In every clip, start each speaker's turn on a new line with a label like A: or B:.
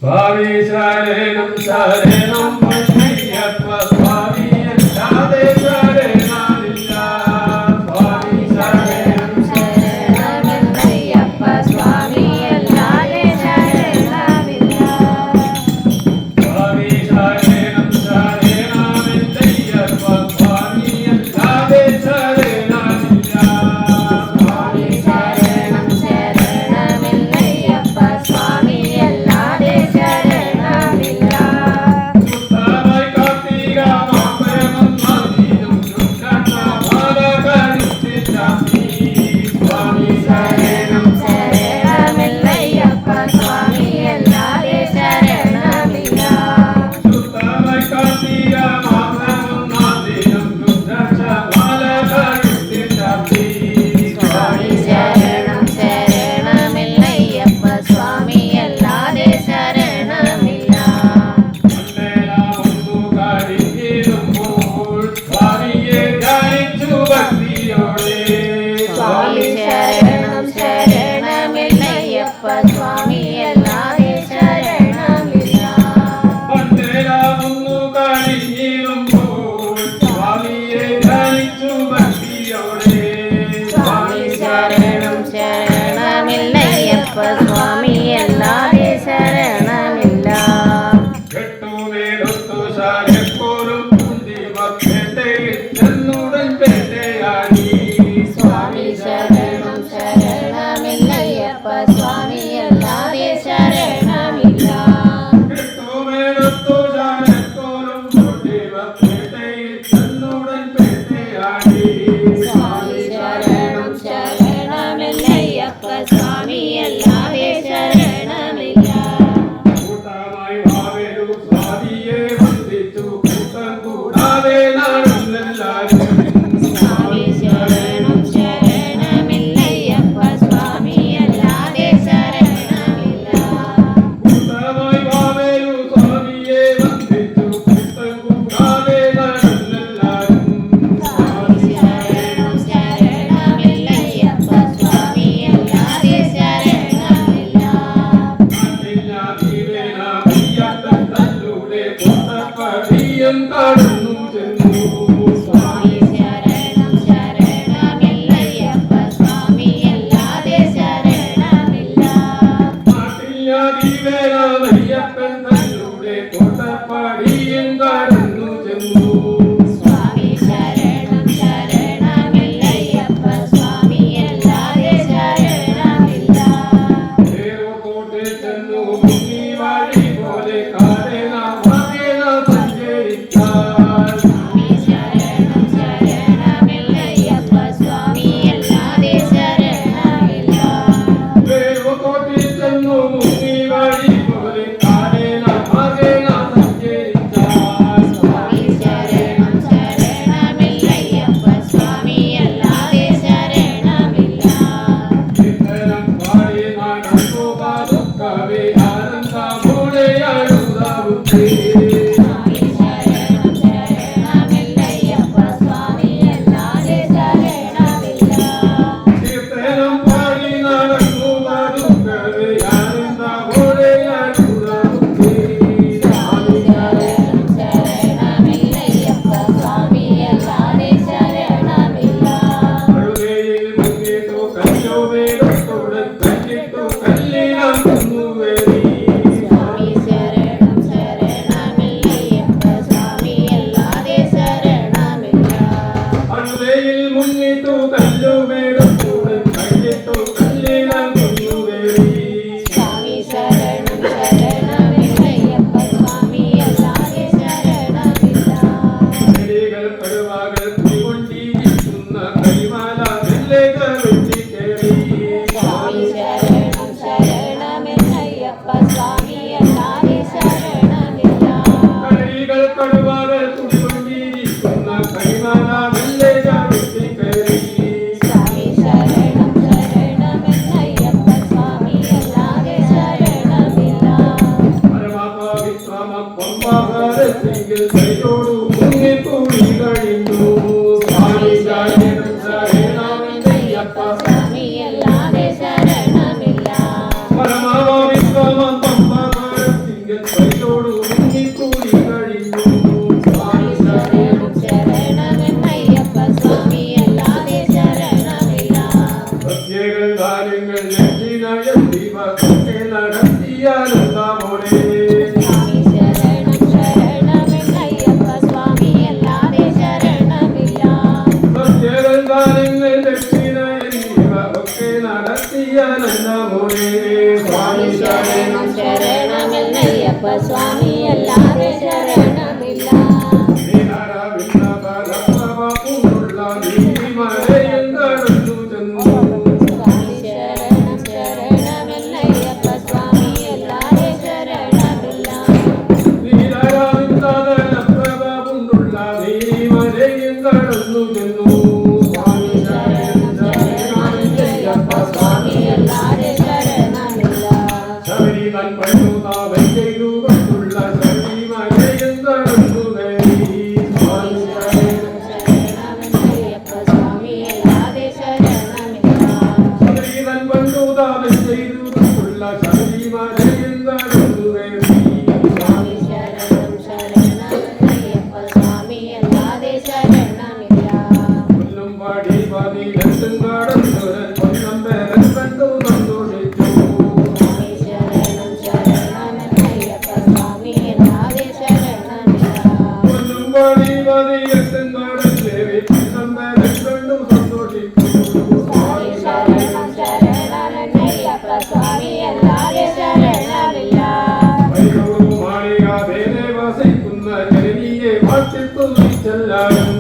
A: സ്വാമി ശരണം ശരണം പൊന്നയ്യപ്പ സ്വാമി അല്ലാതെ ശരണമില്ല. സ്വാമി ശരണം
B: ശരണമില്ലയ്യപ്പ സ്വാമി അല്ലാതെ ശരണമില്ല.
A: സ്വാമി ശരണം ശരണമില്ലയ്യപ്പ സ്വാമി അല്ലാതെ ശരണമില്ല.
B: സ്വാമി ശരണം ശരണമില്ലയ്യപ്പ സ്വാമി അല്ലാതെ ശരണമില്ല.
A: സുത്തമായി കാർത്തിക മാമ്പഴം നദിയും ചുണ്ടമാല കരുത്തിച്ചാമി. സ്വാമി
B: ശരണം ശരണമില്ലയ്യപ്പ സ്വാമി അല്ലാതെ ശരണമില്ല.
A: സുത്തമായി കാർത്തിക മാമ്പഴം നദിയും ചുണ്ടമാല കരുത്തിച്ചാമി.
B: സ്വാമി ശരണം ശരണമില്ലയ്യപ്പ സ്വാമി അല്ലാതെ ശരണമില്ല.
A: മണ്ഡലമൊന്നു കഴിഞ്ഞിടുമ്പോൾ സ്വാമിയെ ധ്യാനിച്ചു ഭക്തിയോടെ.
B: സ്വാമി ശരണം ശരണമില്ലയ്യപ്പ സ്വാമി അല്ലാതെ ശരണമില്ല.
A: മണ്ഡലമൊന്നു കഴിഞ്ഞിടുമ്പോൾ സ്വാമിയെ ധ്യാനിച്ചു ഭക്തിയോടെ.
B: സ്വാമി ശരണം ശരണമില്ലയ്യപ്പ സ്വാമി അല്ലാതെ ശരണമില്ല.
A: കെട്ടുമേലൊത്തു ശാലപ്പോലും കുന്തിമപ്പേട്ടയിൽ ചെന്നുടൻ പേട്ടയാടി.
B: സ്വാമി ശരണം ശരണമില്ലയ്യപ്പ സ്വാമി അല്ലാതെ ശരണമില്ല.
A: കെട്ടുമേലൊത്തു ശാലപ്പോലും കുന്തിമപ്പേട്ടയിൽ ചെന്നുടൻ പേട്ടയാടി.
B: സ്വാമി ശരണം ശരണമില്ലയ്യപ്പ സ്വാമി അല്ലാതെ ശരണമില്ല.
A: കൂട്ടമായി വാവേലു സ്വാമിയെ വന്ദിച്ചു കൂട്ടം കൂടാതെ നാടുന്നെല്ലാരും.
B: സ്വാമി ശരണം ശരണമില്ലയ്യപ്പ സ്വാമി അല്ലാതെ ശരണമില്ല.
A: കൂട്ടമായി വാവേലു സ്വാമിയെ വന്ദിച്ചു കൂട്ടം കൂടാതെ നാടുന്നെല്ലാരും.
B: സ്വാമി ശരണം ശരണമില്ലയ്യപ്പ സ്വാമി അല്ലാതെ ശരണമില്ല.
A: ദക്ഷിണയും ദീപമൊക്കെ നടത്തിയാലുണ്ടാമോളേ
B: സ്വാമി ശരണം ശരണമെന്നയ്യപ്പ സ്വാമി അല്ലാതെ ശരണമില്ല
A: സത്യവന്താനങ്ങൾ ദക്ഷിണയും ദീപമൊക്കെ നടത്തിയാലുണ്ടാമോളേ
B: സ്വാമി ശരണം ശരണമെന്നയ്യപ്പ സ്വാമി അല്ലാതെ ശരണമില്ല സ്വാമി ശരണം ശരണമെന്നയ്യപ്പ സ്വാമി അല്ലാതെ ശരണമില്ല സ്വാമി ശരണം ശരണമെന്നയ്യപ്പ സ്വാമി അല്ലാതെ ശരണമില്ല
A: ശബരിമൻ പണ്ടുതാവൻ ചെയ്തു കൊണ്ടുള്ള ശബരിമലയെന്തടന്നു
B: സ്വാമി ശരണം ശരണമെന്നയ്യപ്പ സ്വാമി അല്ലാതെ ശരണമില്ല
A: ശബരിമൻ പണ്ടുതാവൻ ചെയ്തു കൊണ്ടുള്ള ശബരിമലയെന്തടന്നു
B: സ്വാമി ശരണം ശരണമെന്നയ്യപ്പ സ്വാമി അല്ലാതെ ശരണമില്ല
A: കൊല്ലും പാടി പതിനെട്ടും കടന്നൊരൻ കൊല്ലം പേരൻ കണ്ടു സന്തോഷിച്ചു
B: സ്വാമി ശരണം ശരണമെന്നയ്യപ്പ സ്വാമി അല്ലാതെ ശരണമില്ല
A: കൊല്ലും പാടി പതിനെട്ടും കടന്നേറി കൊല്ലം പേരൻ കണ്ടു സന്തോഷിച്ചു
B: സ്വാമി ശരണം ശരണമെന്നയ്യപ്പ സ്വാമി അല്ലാതെ ശരണമില്ല
A: മാളിക വേലെ വസിക്കുന്ന ജനനിയെ വാഴ്ത്തിത്തു ചെല്ലാനും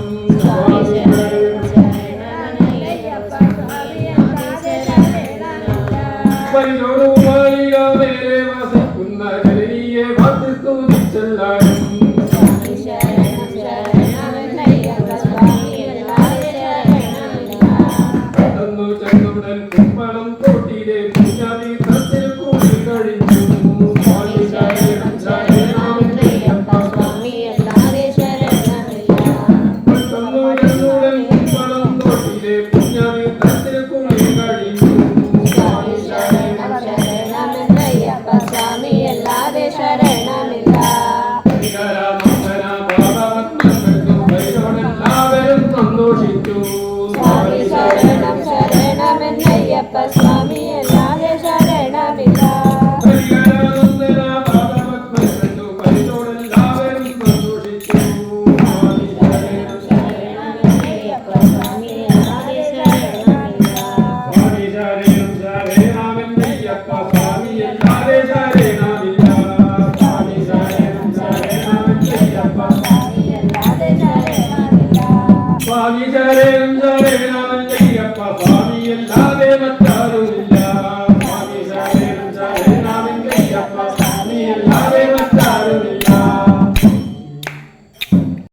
B: സ്വാമി ശരണം ശരണമെന്നയ്യപ്പ സ്വാമി അല്ലാതെ ശരണമില്ല
A: പരിചോടു മാളിക വേലെ വസിക്കുന്ന ജനനിയെ വാഴ്ത്തിത്തു ചെല്ലാനും
B: സ്വാമി ശരണം ശരണമെന്നയ്യപ്പ സ്വാമി അല്ലാതെ ശരണമില്ല
A: പെട്ടെന്നു ചെന്നുടൻ കുമ്പളം തോട്ടിലെ പുണ്യതീർത്ഥത്തിൽ കൂടി കഴിച്ചു
B: സ്വാമി ശരണം ശരണമെന്നയ്യപ്പ സ്വാമി അല്ലാതെ ശരണമില്ല
A: പെട്ടെന്നു ചെന്നുടൻ കുമ്പളം തോട്ടിലെ പുണ്യതീർത്ഥത്തിൽ കൂടി കഴിച്ചു
B: സ്വാമി ശരണം ശരണമെന്നയ്യപ്പ സ്വാമി അല്ലാതെ ശരണമില്ല
A: എല്ലാവരും സന്തോഷിച്ചു
B: സ്വാമി ശരണം ശരണമെന്നയ്യപ്പ സ്വാമി അല്ലാതെ ശരണമില്ല ശരണം ശരണമെന്നയ്യപ്പ സ്വാമി അല്ലാതെ ശരണമില്ല സ്വാമി അല്ലാതെ ശരണമില്ല
A: സ്വാമി ശരണം ശരണമയ്യപ്പ സ്വാമി അല്ലാതെ മറ്റാരുമില്ല